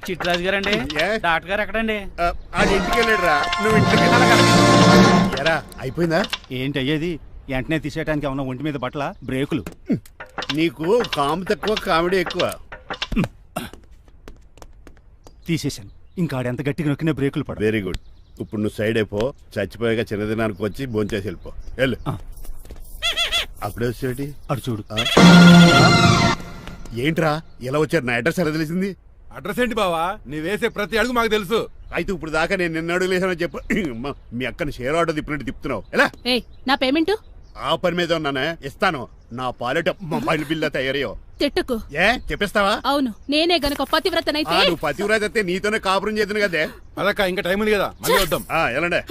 చిట్రాజు గారండి డాక్టర్ గారు ఎక్కడండి? అది ఇంటికి వెళ్ళాడురా, నువ్వు ఇంటికి ఎరా అయిపోయిందా? ఏంటి అయ్యేది? వెంటనే తీసేయడానికి ఏమన్నా ఒంటి మీద బట్టల బ్రేకులు? నీకు కాము తక్కువ కామెడీ ఎక్కువ. తీసేశాను. ఇంకా ఆడెంత గట్టిగా నొక్కిన బ్రేకులు పడ. Very good. ఇప్పుడు నువ్వు సైడ్ అయిపో, చచ్చిపోయాక చిన్నదినానికి వచ్చి భోంచేసి వెళ్ళిపో. వెళ్ళు. అప్పుడే వచ్చేటి అటు చూడు. ఏంట్రా ఎలా వచ్చారు? నా అడ్రస్ ఎలా తెలిసింది? అడ్రస్ ఏంటి బావా? నీ వేసే ప్రతి అడుగు మాకు తెలుసు. అయితే ఇప్పుడు దాకా నేను నిన్న అడుగులేసానని చెప్పు. మీ అక్కని షేర్ ఆర్డర్ తిప్పినట్టు తిప్పుతున్నావు. ఎలా? నా పేమెంట్ ఆ పని మీద ఉన్నానే, ఇస్తాను. నా పాలెట మొబైల్ బిల్ తయారయ్యో. తిట్టుకు. ఏ చెప్పిస్తావా? అవును, నేనే గనక పతివ్రతనైతే. నువ్వు పతివ్రత అయితే నీతోనే కాపురం చేతును కదే. అదక్క ఇంకా టైం ఉంది కదా, మళ్ళీ వద్దాం. ఎలాండే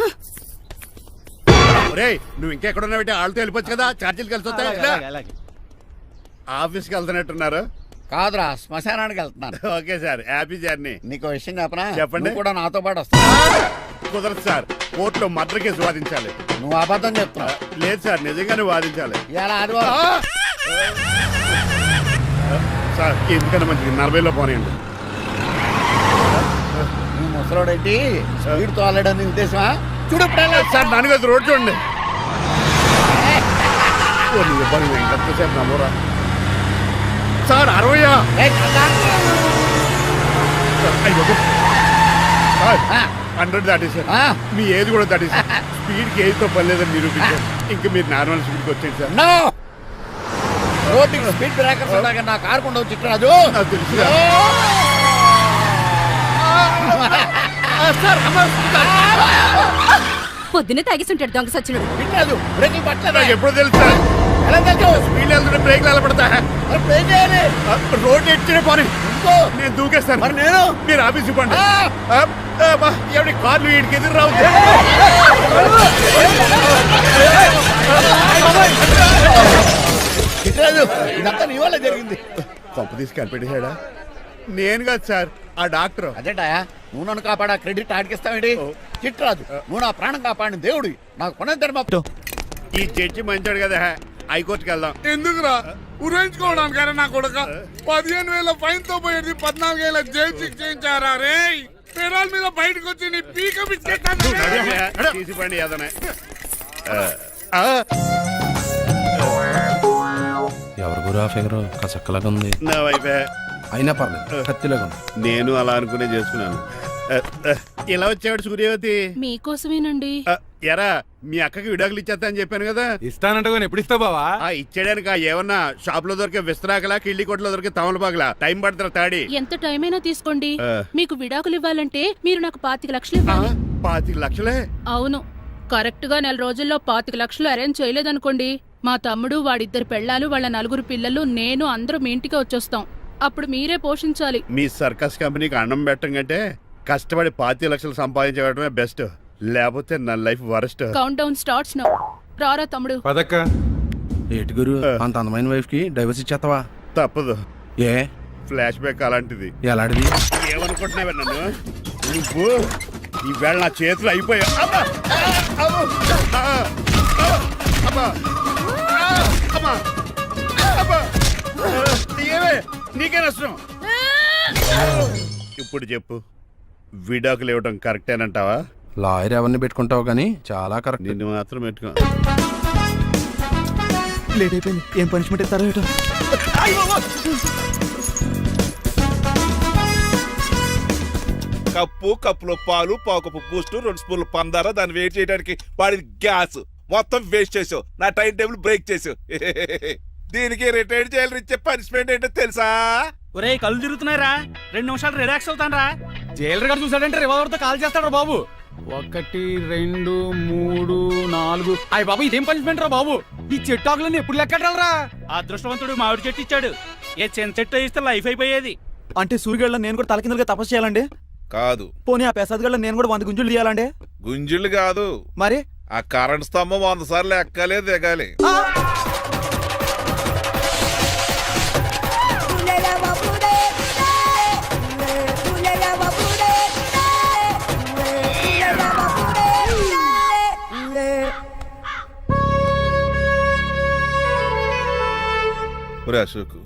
రే, నువ్వు ఇంకెక్కడున్నావు? వాళ్ళతో వెళ్ళిపోవచ్చు కదా, ఛార్జీలు కలిసి వస్తాయి. ఆఫీస్కి వెళ్తున్నట్టున్నారు. కాదురా, శ్మశానానికి వెళ్తున్నాను. Okay sir, happy journey. నీకు విషయం చెప్పనా? చెప్పండి. కూడా నాతో పాటు వస్తా. కుదరదు సార్, కోర్టులో మర్డర్ కేసు వాదించాలి. నువ్వు అబద్ధం చెప్తున్నావు. లేదు సార్, నిజంగానే వాదించాలి. ఇలా ఆదివారం సార్ ఎందుకన్నా మంచిది 40లో పోనీయండి. నువ్వు ముసలోడేంటి స్పీడ్ తో ఆల్రెడీ ఉద్దేశమా? చూడు సార్, నాన్నగారు రోడ్ చూడండి. ఎంతసేపు నమ్మరా సార్? 60 100 దాటేశారు. మీ ఏది కూడా దాటేశారు. స్పీడ్కి ఏదితో పని లేదని నిరూపించారు. ఇంకా మీరు నార్మల్ స్పీడ్కి వచ్చేది సార్. రోడ్డుకి స్పీడ్ బ్రేకర్స్ ఉండగా నా కారు కొండ చిట్టరాజు. తెలుసు పొద్దున్నే తాగిస్తుంటాడు దొంగ సచ్చినుడు. చిట్టరాజు బ్రేకింగ్ పట్టలేదు. నాకు ఎప్పుడో తెలుసు సార్. ఎలా తెలుసు? స్పీడ్ వెళ్తుంటే బ్రేక్లు ఎలా పడతా? బ్రేక్ చేయాలి. రోడ్ ఎట్టినే పోనీ, నేను దూకేస్తాను. మరి నేను? మీరు ఆఫీస్ ఇవ్వండి. ఎవరి కార్లు వీడికి ఎదురు రావు. చిట్టరాజు, ఇదంతా నీ వల్ల జరిగింది. కొంప తీసి కనిపెట్టేశాడా? నేను కాదు సార్, ఆ డాక్టర్. అదేంటాయా, నువ్వు నన్ను కాపాడా క్రెడిట్ ఆడికిస్తావేంటి? చిట్టరాజు, నువ్వు నా ప్రాణం కాపాడిన దేవుడి. నాకు కొన ధర్మ. ఈ జడ్జి మంచాడు కదా, హైకోర్టుకి వెళ్దాం. ఎందుకురా ఉరేంచుకోవడానికరా నా కొడుక? 15,000 ఫైన్ తో పోయేది 14 ఏళ్ళ జైలు శిక్ష చేయించారా రే? పెరాల్ మీద బయటకు వచ్చి నీ పీక బిస్కెట్ తీసిపండి ఏదనే. ఎవరు గురా ఫిగర్ కసక్కలాగా ఉంది. నా వైపే అయినా పర్లేదు, కత్తిలాగా ఉంది. నేను అలా అనుకునే చేసుకున్నాను. ఇలా వచ్చాడు సూర్యవతి. మీకోసమేనండి. ఎరా, మీ అక్కకి విడాకులు ఇచ్చేస్తా అని చెప్పాను కదా. ఇస్తానంటే ఎప్పుడు ఇస్తావు బావా? ఇచ్చేయడానికి ఏమన్నా షాప్ లో దొరికే విస్తరాకలా, కిళ్ళి కొట్లో దొరికే తమలపాకలా టైం పడుతున్నా తాడి. ఎంత టైం అయినా తీసుకోండి. మీకు విడాకులు ఇవ్వాలంటే మీరు నాకు 25 లక్షలు ఇవ్వాలి. 25 లక్షలే? అవును, కరెక్ట్ గా 4 రోజుల్లో 25 లక్షలు అరేంజ్ చేయలేదనుకోండి, మా తమ్ముడు, వాడిద్దరు పెళ్ళాలు, వాళ్ళ 4 పిల్లలు, నేను అందరూ మీ ఇంటికి వచ్చేస్తాం. అప్పుడు మీరే పోషించాలి. మీ సర్కస్ కంపెనీకి అన్నం పెట్టం కంటే కష్టపడి 25 లక్షలు సంపాదించడమే బెస్ట్. లేకపోతే నా life worst. Count down starts now. రారా తమ్ముడు. పదక్క. ఏటి గురు, అంత అందమైన వైఫ్ కి డైవర్స్ ఇచ్చేస్తావా? తప్పదు. ఏ ఫ్లాష్ బ్యాక్ అలాంటిది. ఎలాంటిది? ఏమనుకుంటున్నావే నన్ను నువ్వు? ఈవేళ నా చేతులు అయిపోయా. నీకే నష్టం. ఇప్పుడు చెప్పు, విడాకులు ఇవ్వటం కరెక్టేనంటావా? లాయర్ ఎవరిని పెట్టుకుంటావు కానీ చాలా కరెక్ట్. నిన్ను మాత్రం పెట్టుకో. లేట్ అయిపోయింది. ఏం పనిష్మెంట్ ఇస్తారో ఏటో. కప్పులో పాలు, పావుకప్పు బూస్ట్, 2 స్పూన్లు పందార, దాన్ని వెయిట్ చేయడానికి వాడి గ్యాస్ మొత్తం వేస్ట్ చేసావు. నా టైం టేబుల్ బ్రేక్ చేసావు. దీనికి రిటైర్ చేయాలి. ఇచ్చే పనిష్మెంట్ ఏంటో తెలుసా? ఒరే, కళ్ళు తిరుగుతున్నారా? 2 నిమిషాలు రిలాక్స్ అవుతాను రా. జైలర్ గారు చూసాడంటే రివాల్వర్ తో కాల్ చేస్తాడు బాబు. 1 2 3 4. అయ్య బాబు, ఇదేం పనిష్మెంట్ రా బాబు? ఈ చెట్టాకులన్నీ ఎప్పుడు లెక్కట్టాలరా? అదృష్టవంతుడు మామిడి చెట్టు ఇచ్చాడు. ఏ చిన్న చెట్టు ఇస్తే లైఫ్ అయిపోయేది. అంటే సూర్యగళ్ళ నేను కూడా తలకిందులుగా తపస్సు చేయాలండి? కాదు. పోనీ ఆ పెసాద్ నేను కూడా 100 గుంజులు తీయాలండి? గుంజులు కాదు, మరి ఆ కరెంట్ స్తంభం 100 సార్లు ఎక్కాలే దిగాలి. అశోక్,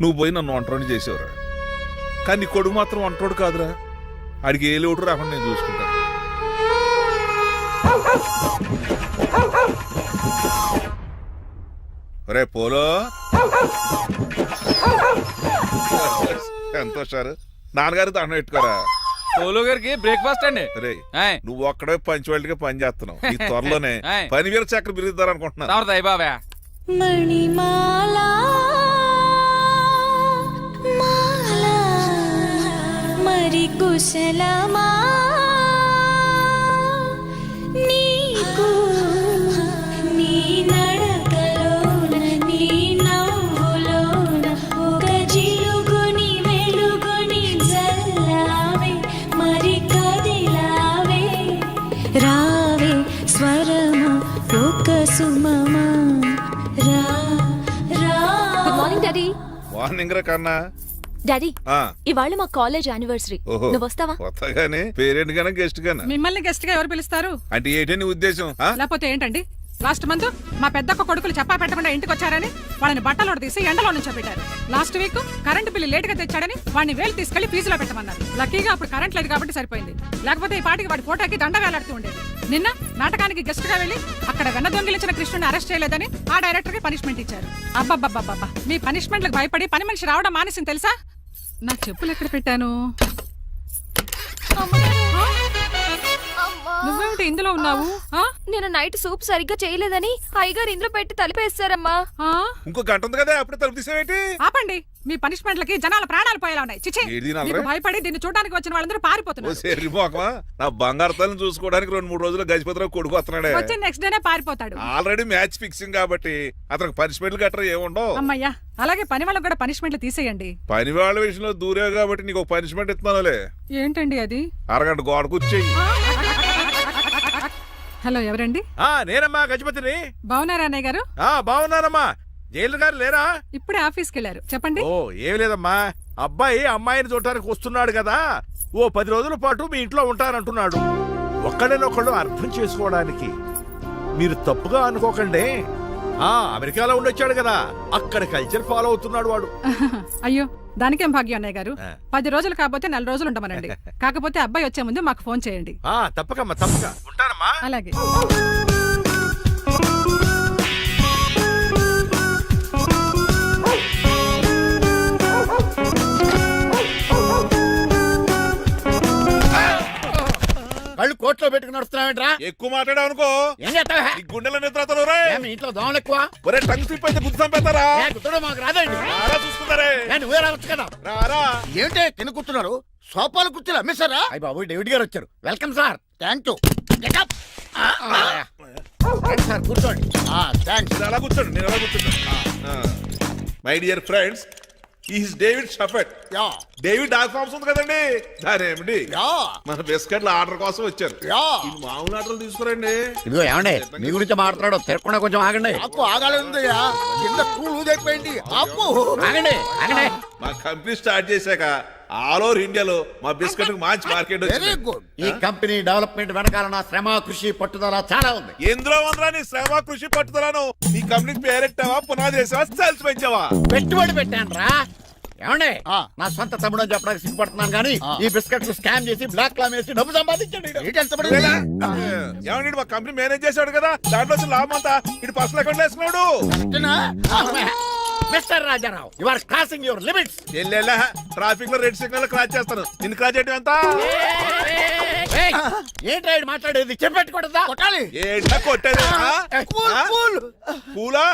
నువ్వు పోయి నన్ను ఒంటరిని చేసేవరా. కానీ నీ కొడుకు మాత్రం వంటోడు కాదురా. ఆడికి ఏ లోటు రాకుండా నేను చూసుకుంటాను. రే పోలో ఎంత సార్ నాన్నగారు దండం పెట్టుకోరా. పోలో గారికి బ్రేక్ఫాస్ట్ అండి. రే నువ్వు ఒక్కడే పంచువాళ్ళగా పని చేస్తున్నావు. ఈ త్వరలోనే ఆయ్. 10,000 చక్ర బిరుద్దారు అనుకుంటున్నా. దయ బాబా. మణిమాలా మాలా మరి కుశలమా నీకు నీ నడకలోన నీ నవ్వులోన ఒక జిలుగుని వెలుగుని జల్లావే మరి కదిలావే రావే స్వరమా ఒక సుమమా రా రా. Good morning daddy. మార్నింగ్ రా కన్నా. డాడీ ఆ, ఇవాళ మా కాలేజ్ యానివర్సరీ. ఓహో. నువ్వు వస్తావా? కొత్తగానే పేరెంట్ గానే గెస్ట్ గానే మిమ్మల్ని గెస్ట్ గా ఎవరు పిలుస్తారు? అంటే ఏంటి నీ ఉద్దేశం? ఆ? లేకపోతే ఏంటండి, లాస్ట్ మంత్ మా పెద్దక్క కొడుకులు చెప్పా పెట్టకుండా ఇంటికి వచ్చారని వాళ్ళని బట్టలోడు తీసి ఎండలో నుంచోబెట్టారు. Last week current bill late గా తెచ్చాడని వాడిని వేలు తీసుకెళ్లి ఫీజులో పెట్టమన్నారు. లక్కీగా అప్పుడు కరెంట్ లేదు కాబట్టి సరిపోయింది, లేకపోతే ఈ పాటికి వాడి ఫోటోకి దండ వేలాడుతూ ఉండేది. నిన్న నాటకానికి గెస్ట్ గా వెళ్లి అక్కడ వెన్న దొంగిలించిన కృష్ణుని అరెస్ట్ చేయలేదని ఆ డైరెక్టర్ కి పనిష్మెంట్ ఇచ్చారు. అబ్బబ్బబ్బబ్బా, మీ పనిష్మెంట్లకు భయపడి పని మనిషి రావడం మానేసింది తెలుసా? నా చెప్పులు ఎక్కడ పెట్టాను? నువ్వేమిటి ఇందులో ఉన్నావు? ఆ? నేను నైట్ సూప్ సరిగ్గా చేయలేదని అయ్యగారు ఇందులో పెట్టి తలిపేస్తారమ్మా. ఆ? ఇంకో గంట ఉంది కదా, అప్పుడే తలుపు తీసావేంటి? ఆపండి, మీ పనిష్మెంట్లకి జనాల ప్రాణాలు పోయేలా ఉన్నాయి. చిచి, ఏది దీని అల్లరి? మీకు భయపడి దీన్ని చూడడానికి వచ్చిన వాళ్ళందరూ ఓ పారిపోతున్నారు. సెర్రి మోకమా, నా బంగారు తల్లిని చూసుకోవడానికి 2-3 రోజులు గజపతిరావు కొడుకు వస్తున్నాడే. వచ్చి నెక్స్ట్ డేనే పారిపోతాడు. ఆల్రెడీ మ్యాచ్ ఫిక్సింగ్ కాబట్టి అతనికి పనిష్మెంట్లు గట్రా ఏముండవు. అమ్మయ్యా, అలాగే పని వాళ్ళకి కూడా పనిష్మెంట్లు తీసేయండి. పని వాళ్ళ విషయంలో దూరేవు కాబట్టి నీకు పనిష్మెంట్ ఇస్తున్నానులే. ఏంటండి అది? అరగంట గోడ కూర్చేయి. హలో, ఎవరండి? నేనమ్మా గజపతిని. బాగున్నారా అన్నయ్య గారు? బాగున్నానమ్మా. జైలు గారు లేరా? ఇప్పుడే ఆఫీస్కి వెళ్ళారు. చెప్పండి. ఓ ఏమి లేదమ్మా, అబ్బాయి అమ్మాయిని చూడటానికి వస్తున్నాడు కదా, ఓ 10 రోజుల పాటు మీ ఇంట్లో ఉంటానంటున్నాడు. ఒక్కడనొక్కడు అర్థం చేసుకోవడానికి మీరు తప్పుగా అనుకోకండి. అమెరికాలో ఉండొచ్చాడు కదా, అక్కడ కల్చర్ ఫాలో అవుతున్నాడు వాడు. అయ్యో, దానికేం భాగ్యం అన్నయ్య గారు. 10 రోజులు కాకపోతే 4 రోజులు ఉండమనండి. కాకపోతే అబ్బాయి వచ్చే ముందు మాకు ఫోన్ చేయండి. తప్పకమ్మా, తప్పక ఉంటానమ్మా. అలాగే. కళ్ళు కోట్లో పెట్టుకుని నడుస్తున్నావేంట్రా? ఎక్కువ మాట్లాడావు అనుకో ఏం చేస్తావా? ఈ గుండెల నిద్రతలు రే. మీ ఇంట్లో దోమలు ఎక్కువ? ఒరే టంగ్ స్లిప్ అయితే గుర్తు చంపేస్తారా? కుట్టడం మాకు రాదండి. రారా చూసుకుంటారే. నువ్వే రావచ్చు కదా. రారా. ఏంటే కింద కూర్చున్నారు? సోఫాలు కూర్చుని అమ్మేశారా? అయ్యి బాబు, డేవిడ్ గారు వచ్చారు. Welcome sir. Thank you. Sir కూర్చోండి. థ్యాంక్స్. నేను అలా కూర్చోండి, నేను అలా కూర్చుంటాను. My dear friends, is David షఫెట్. యా డేవిడ్ డాగ్ ఫార్మ్స్ ఉంది కదండి, దాని ఏమిటి యా మన బిస్కెట్ల ఆర్డర్ కోసం వచ్చారు. యా ఈ మామూలు ఆర్డర్లు తీసుకురండి. ఇదిగో ఏమండి, మీ గురించి మాట్లాడు. తిరగకుండా కొంచెం ఆగండి. ఆపు, ఆగాలందయ్యా. కింద కూల్ ఊదైపోయింది. ఆపు, ఆగండి, ఆగండి. మా కంపెనీ స్టార్ట్ చేశాక ఆల్ ఓవర్ ఇండియాలో మా బిస్కెట్ మంచి మార్కెట్ వెరీ గుడ్. ఈ కంపెనీ డెవలప్మెంట్ వెనకాల నా శ్రమ, కృషి, పట్టుదల చాలా ఉంది. ఎందులో ఉందిరా నీ శ్రమ, కృషి, పట్టుదలను? ఈ కంపెనీకి పేరెట్టావా, పునాది వేసావా, సేల్స్ పెంచావా? పెట్టుబడి పెట్టాను రా. ఏమండి, నా సొంత తమ్ముడు అని చెప్పడానికి సిగ్గుపడుతున్నాను కానీ ఈ బిస్కెట్స్ స్కామ్ చేసి బ్లాక్ లా వేసి డబ్బు సంపాదించండి. ఏమండి, మా కంపెనీ మేనేజ్ చేశాడు కదా, దాంట్లో వచ్చిన లాభం అంతా ఇటు పర్సనల్ అకౌంట్ వేసుకున్నాడు. Mister Rajarao, you are crossing your limits. ఎల్లెల్లా ట్రాఫిక్ లో రెడ్ సిగ్నల్ క్రాస్ చేస్తాను. నిన్ను క్రాస్ చేయడం ఎంత? ఏంట్రా ఇది మాట్లాడేది? చెప్పెట్టుకూడదా? కొట్టాలి. ఏంటా కొట్టేది? పూలా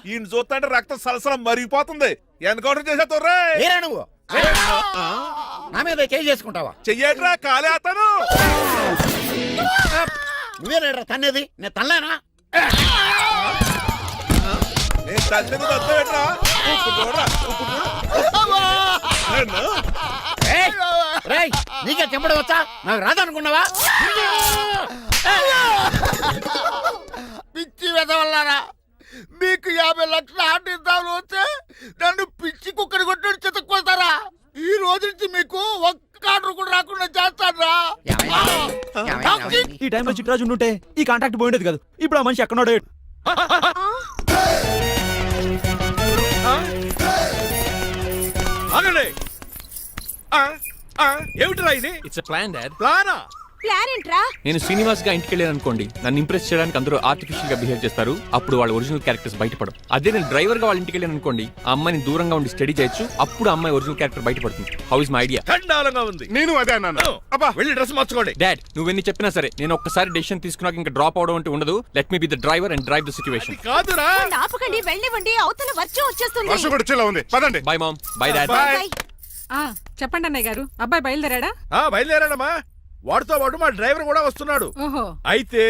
ఈయన చూస్తుంటే రక్తం సలసలం మరిగిపోతుంది. ఎన్కౌంటర్ చేసేతో ఏరా నువ్వు? నా మీద చేయి చేసుకుంటావా? చెయ్యట్రా, కాలే అతను. నువ్వేరా తన్నేది? నేను తనలేనా? నేను తల్లిని వద్దవేట్రా. నీకే చెప్పడం వచ్చా? నాకు రాదనుకున్నావా? పిచ్చి వెదవల్లారా, మీకు 50 లక్షల ఆర్డర్ వస్తే నన్ను పిచ్చి కుక్కడి కొట్టి చితక్కుపోతారా? ఈ రోజు నుంచి మీకు ఒక్క ఆర్డర్ కూడా రాకుండా చేస్తారా? ఈ టైంలో చిట్రాజు ఉంటే ఈ కాంటాక్ట్ పోయిండేది కాదు. ఇప్పుడు ఆ మనిషి ఎక్కడో ఆగండి, ఏమిటిరా ఇది? It's plan dad. ప్లానా? ప్లాన్ ఏంట్రా? నేను శ్రీనివాస్ గా ఇంటికి వెళ్ళాను అనుకోండి, నన్ను ఇంప్రెస్ చేయడానికి అందరూ ఆర్టిఫిషియల్ గా బిహేవ్ చేస్తారు, అప్పుడు వాళ్ళ ఒరిజినల్ క్యారెక్టర్స్ బయటపడవు. అదే నేను డ్రైవర్ గా వాళ్ళ ఇంటికి వెళ్ళాను అనుకోండి, ఆ అమ్మాయిని దూరంగా ఉండి స్టడీ చేయొచ్చు, అప్పుడు ఆ అమ్మాయి ఒరిజినల్ క్యారెక్టర్ బయటపడుతుంది. How is my idea? చండాలంగా ఉంది. నేను అదే అన్నాను. అబ్బా వెళ్ళి డ్రెస్ మార్చుకోండి. డాడ్ నువ్వెన్ని చెప్పినా సరే నేను ఒక్కసారి డెసిషన్ తీసుకున్నాక ఇంకా డ్రాప్ అవడం అంటే ఉండదు. Let me be the driver and drive the situation. కాదురా. ఆపకండి, వెళ్ళివ్వండి, అవతల వర్షం వచ్చేస్తుంది. వర్షం కూడా చిల్ల ఉంది, పదండి. Bye mom. Bye dad. Bye. చెప్పండి అన్నయ్య గారు, అబ్బాయి బయలుదేరాడా? బయలుదేరాడమ్మా. వాడితో పాటు మా డ్రైవర్ కూడా వస్తున్నాడు. ఓహో, అయితే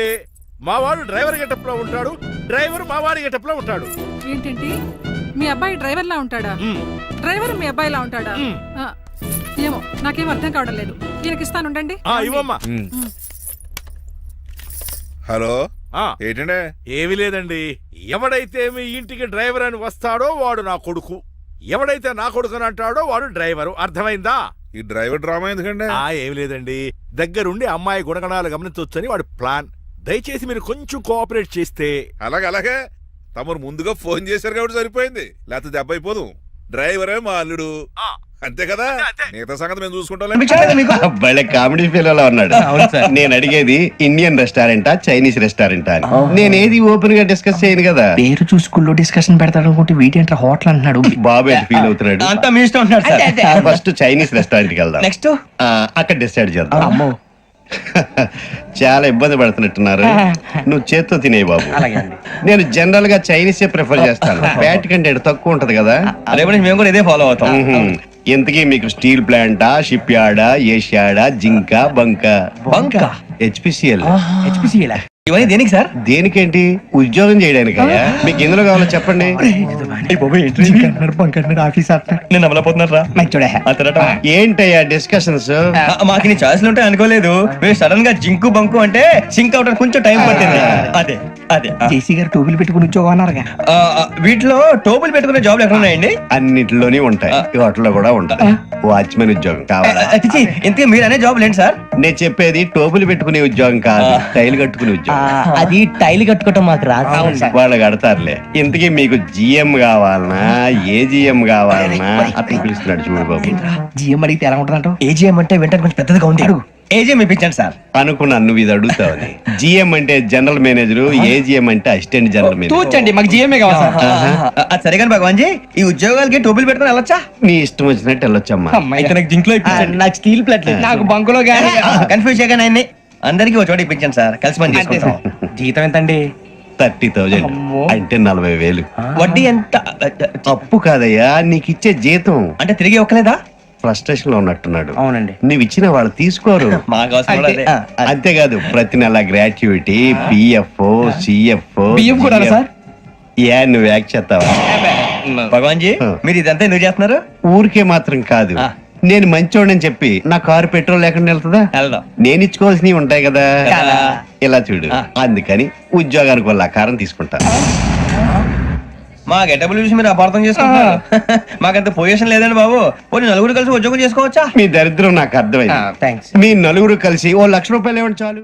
మా వాడు డ్రైవర్ గెటప్ లో ఉంటాడు, డ్రైవర్ మా వాడి గెటప్ లో ఉంటాడు. ఏంటంటే మీ అబ్బాయి డ్రైవర్ లా ఉంటాడా? డ్రైవర్ మీ అబ్బాయిలా ఉంటాడా? ఏమో నాకేం అర్థం కావడం లేదు. ఈయనకి ఇస్తాను, ఉండండి. ఇవ్వమ్మా. హలో ఆ, ఏంటంటే? ఏమీ లేదండి. ఎవడైతే మీ ఇంటికి డ్రైవర్ అని వస్తాడో వాడు నా కొడుకు, ఎవడైతే నా కొడుకు అని అంటాడో వాడు డ్రైవరు. అర్థమైందా? ఈ డ్రైవర్ డ్రామా ఎందుకంటే? ఏమి లేదండి, దగ్గరుండి అమ్మాయి గుణగణాలు గమనించవచ్చని వాడి ప్లాన్. దయచేసి మీరు కొంచెం కోఆపరేట్ చేస్తే. అలాగే తమరు ముందుగా ఫోన్ చేశారు కాబట్టి సరిపోయింది, లేకపోతే దెబ్బ అయిపోదు. డ్రైవరే మా అల్లుడు, అంతే కదా? మిగతా సంగతి మేము చూసుకుంటాం. భలే కామెడీ ఫీల్ అలా ఉన్నాడు. నేను అడిగేది ఇండియన్ రెస్టారెంటా చైనీస్ రెస్టారెంటా అని. నేనేది ఓపెన్ గా డిస్కస్ చేయను కదా. పేరు చూసుకుల్లో డిస్కషన్ పెడతాడు అనుకుంటే వీటేంట్రా హోటల్ అంటున్నాడు. బాబు ఎట్ ఫీల్ అవుతున్నాడు. అంతా మీ ఇష్టం అంటున్నాడు. ఫస్ట్ చైనీస్ రెస్టారెంట్ కి వెళ్దాం, నెక్స్ట్ అక్కడ డిసైడ్ చేద్దాం. అమ్మో చాలా ఇబ్బంది పడుతున్నట్టున్నారు. నువ్వు చేత్తో తినే బాబు. నేను జనరల్ గా చైనీసే ప్రిఫర్ చేస్తాను, ఫ్యాట్ కంటెంట్ తక్కువ ఉంటది కదా. మేము కూడా ఇదే ఫాలో అవుతాం. ఇంతకీ మీకు స్టీల్ ప్లాంటా, షిప్ యార్డా, ఏషియాడా, జింక, బంకా? హెచ్పిసిఎల్. ఇవన్నీ దేనికి సార్? దేనికేంటి? ఉద్యోగం చేయడానికి. మీకు ఎందులో కావాలో చెప్పండి. ఏంటయ్యా డిస్కషన్స్? మాకు నీ ఛాయిస్లు ఉంటాయి అనుకోలేదు. మీరు సడన్ గా జింకు బంకు అంటే సింక్ అవడానికి కొంచెం టైం పట్టింది. అదే అదే జేసీ గారు టోపులు పెట్టుకుని ఉద్యోగం అన్నారుగా. వీటిలో టోపులు పెట్టుకునే జాబ్లు ఎక్కడ ఉన్నాయండి? అన్నిటిలోనే ఉంటాయి, వాటిలో కూడా ఉంటాయి. వాచ్మెన్ ఉద్యోగం కావాలా? ఇంతకీ మీరు అనే జాబ్ ఏంటి సార్? నేను చెప్పేది టోపులు పెట్టుకునే ఉద్యోగం కాదు, టైల్ కట్టుకునే ఉద్యోగం. అది టైల్ కట్టుకోవటం మాకు రాదు. వాళ్ళు కడతారులే. ఇంతకీ మీకు జిఎం కావాలనా, ఏజిఎం కావాలనా? అతను పిలుస్తున్నాడు చూడు బాబు. జిఎం అడిగితే ఎలా ఉంటుందంట? ఏజిఎం అంటే వెంటనే కొంచెం పెద్దదిగా ఉంది. ఏజిఎం ఇప్పించండి సార్. అనుకున్నాను నువ్వు ఇది అడుగుతావని. జిఎం అంటే జనరల్ మేనేజర్, ఏజిఎం అంటే అసిస్టెంట్ జనరల్ మేనేజర్. తూచండి, మాకు జిఎంఏ కావాలి సార్. అది సరే కానీ భగవాన్ జీ, ఈ ఉద్యోగాలకి టోపులు పెట్టుకుని వెళ్ళొచ్చా? నీ ఇష్టం వచ్చినట్టు వెళ్ళొచ్చమ్మా. అయితే నాకు జింక్ లో నాకు స్టీల్ ప్లేట్, నాకు బంకులో కానీ కన్ఫ్యూజ్ చేయగానే ఆయన్ని అందరికి ఒక చోట ఇప్పించండి సార్, కలిసి పని చేసుకుంటాం. జీతం ఎంతండి? 30,000 అంటే 40,000. వడ్డీ ఎంత? అప్పు కాదయ్యా, నీకు ఇచ్చే జీతం. అంటే తిరిగి ఒక్కలేదా? ఫ్రస్ట్రేషన్ లో ఉన్నట్టున్నాడు. అవునండి. నువ్వు ఇచ్చిన వాళ్ళు తీసుకోరు. అంతేకాదు ప్రతి నెల గ్రాట్యుటీ, పిఎఫ్, సిఎఫ్. నువ్వు యాక్ట్ చేస్తావా? భగవాన్ జీ, మీరు ఇదంతా ఎందుకు చేస్తున్నారు? ఊరికే మాత్రం కాదు, నేను మంచోడని చెప్పి నా కారు పెట్రోల్ లేకుండా వెళ్తుందా? నేను ఇచ్చుకోవాల్సినవి ఉంటాయి కదా. ఇలా చూడు, అందుకని ఉద్యోగానికి వాళ్ళ ఆకారం తీసుకుంటా. మా గెటబుల్ చూసి మీరు అపార్థం చేసుకుంటున్నారు. మాకంత పొజిషన్ లేదండి బాబు. పోనీ నలుగురు కలిసి ఉద్యోగం చేసుకోవచ్చా? మీ దరిద్రం నాకు అర్థమైంది. మీ నలుగురు కలిసి ఓ 1,00,000 రూపాయలు ఇవ్వండి చాలు.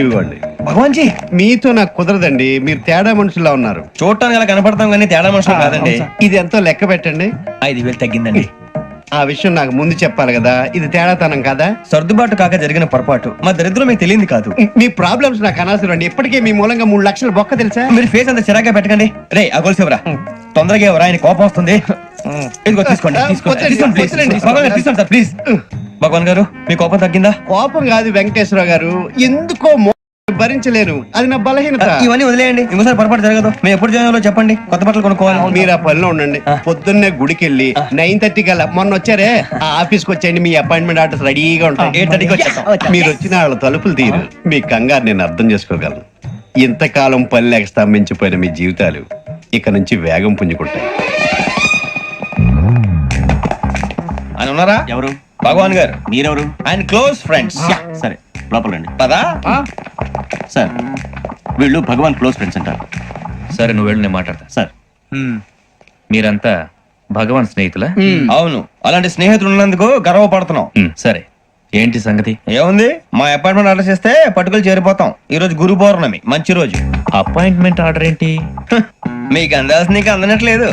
ఇవ్వండి. భగవాన్ జీ, మీతో నాకు కుదరదండి, మీరు తేడా మనుషుల్లా ఉన్నారు. చూడటానికి అలా కనపడతాం కానీ తేడా మనుషులు కాదండి. ఇది ఎంతో లెక్క పెట్టండి. 5,000 తగ్గిందండి. ఆ విషయం నాకు ముందు చెప్పాలి కదా, ఇది తేడాతనం కదా. సర్దుబాటు కాక జరిగిన పొరపాటు. మా దరిద్రం మీకు తెలియదు కాదు. మీ ప్రాబ్లమ్స్ నాకు అనవసరం అండి. ఇప్పటికే మీ మూలంగా 3 లక్షలు బొక్క తెలుసా. మీరు ఫేస్ అంత చిరాగ్గా పెట్టకండి. రే అగోల్సేవరా, తొందరగా ఎవరా, ఆయన కోపం వస్తుంది. ఇదిగో తీసుకోండి, తీసుకోండి సార్ ప్లీజ్. భగవాన్ గారు, మీ కోపం తగ్గిందా? కోపం కాదు వెంకటేశ్వర గారు, ఎందుకో భరించలేను, అది నా బలహీనత. ఇవన్నీ వదిలేయండి, ఇంకోసారి పొరపాటు జరగదు. మేము ఎప్పుడు జాయిన్ చెప్పండి, కొత్త బట్టలు కొనుక్కోవాలి. మీరు ఆ పనిలో ఉండండి. పొద్దున్నే గుడికి వెళ్ళి 9:30 కల్లా, మొన్న వచ్చారే ఆ ఆఫీస్కి వచ్చేయండి. మీ అపాయింట్మెంట్ ఆర్డర్స్ రెడీగా ఉంటాయి. 8:30కి వచ్చేస్తాం. మీరు వచ్చిన వాళ్ళ తలుపులు తీరు. మీ కంగారు నేను అర్థం చేసుకోగలను. ఇంతకాలం పని లేక స్తంభించిపోయిన మీ జీవితాలు ఇక నుంచి వేగం పుంజుకుంటాయి. ఆయన ఉన్నారా? ఎవరు? భగవాన్ గారు. మీరెవరు? ఆయన క్లోజ్ ఫ్రెండ్స్. సరే లోపల రండి. పదా సార్, వీళ్ళు భగవాన్ క్లోజ్ ఫ్రెండ్స్ అంటారు. సరే నువ్వు వెళ్ళు, నేను మాట్లాడతా. సార్, మీరంతా భగవాన్ స్నేహితులా? అవును, అలాంటి స్నేహితులు ఉన్నందుకు గర్వపడుతున్నాం. సరే, ఏంటి సంగతి? ఏముంది, మా అపాయింట్మెంట్ ఆర్డర్ చేస్తే పట్టుకులు చేరిపోతాం. ఈ రోజు గురు పౌర్ణమి, మంచి రోజు. అపాయింట్మెంట్ ఆర్డర్ ఏంటి? మీకు అందాల్సిన నీకు అందనట్లేదు.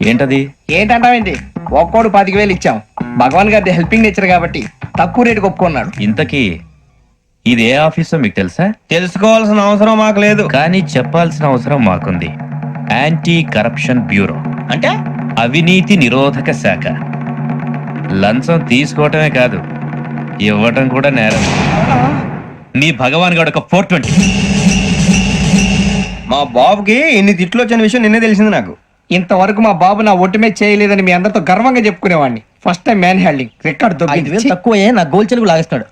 ఏంటది? ఏంటంటావేంటి, ఒక్కోడు 25,000 ఇచ్చాం. భగవాన్ గారి హెల్పింగ్ నేచర్ కాబట్టి తక్కువ రేటుకి ఒప్పుకున్నాడు. ఇంతకీ ఇది ఏ ఆఫీసో మీకు తెలుసా? తెలుసుకోవాల్సిన అవసరం మాకు లేదు. కానీ చెప్పాల్సిన అవసరం మాకుంది. యాంటీ కరప్షన్ బ్యూరో, అంటే అవినీతి నిరోధక శాఖ. లంచం తీసుకోవటమే కాదు, ఇవ్వటం కూడా నేరం. మీ భగవాన్ గారు ఒక 420. మా బాబుకి ఇన్ని తిట్లు వచ్చిన విషయం నిన్నే తెలిసింది నాకు. ఇంతవరకు మా బాబు నా ఒట్టుమే చేయలేదని మీ అందరితో గర్వంగా చెప్పుకునేవాడిని. First time man handing record దొరికింది. తక్కువ నా గోల్ చెలుగు లాగేస్తాడు.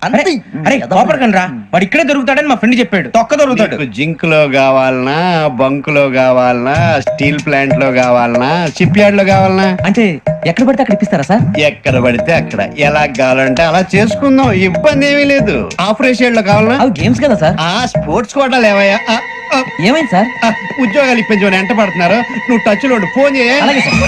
అరే కోపడకండి రా, వాడు ఇక్కడే దొరుకుతాడని మా ఫ్రెండ్ చెప్పాడు. తొక్క దొరుకుతాడు. మీకు జింక్ లో కావాలనా, బంక్ లో కావాలనా, స్టీల్ ప్లాంట్ లో కావాలనా, షిప్ యార్డ్ లో కావాలనా? అంటే ఎక్కడ పడితే అక్కడ ఇప్పిస్తారా సార్? ఎక్కడ పడితే అక్కడ, ఎలా కావాలంటే అలా చేసుకుందాం, ఇబ్బంది ఏమీ లేదు. ఆపరేషన్ లో కావాలనా? అవి గేమ్స్ కదా సార్. స్పోర్ట్స్ కోటా లేవయ్యా. ఏమైంది సార్? ఉద్యోగాలు ఇప్పించమని ఎంట పడుతున్నారు. నువ్వు టచ్ లో ఫోన్ చేయ. అలాగే sir.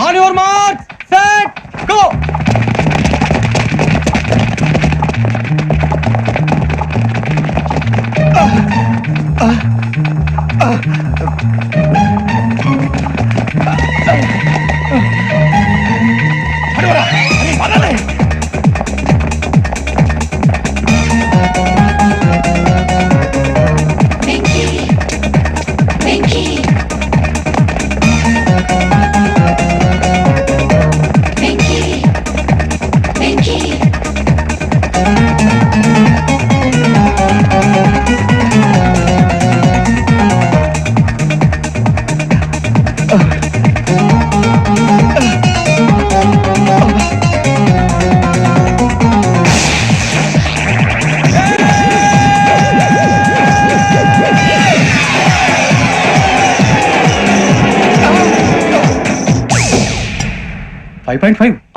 On your mark, set, go.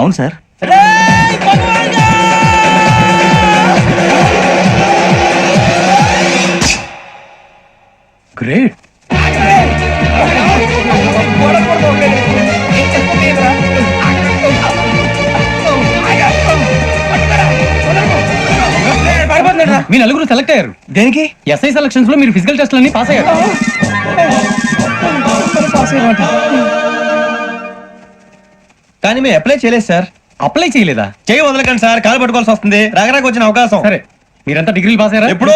అవును సార్. గ్రేట్. మీ నలుగురు సెలెక్ట్ అయ్యారు. దేనికి? ఎస్ఐ సెలక్షన్స్ లో మీరు ఫిజికల్ టెస్ట్ అన్ని పాస్ అయ్యారు. కానీ మేము అప్లై చేయలేదు సార్. అప్లై చేయలేదా? చేయి వదలకండి సార్, కాలు పట్టుకోవాల్సి వస్తుంది. రాగరాకు వచ్చిన అవకాశం. సరే, మీరంతా డిగ్రీలు పాస్ అయ్యారా? ఎప్పుడో.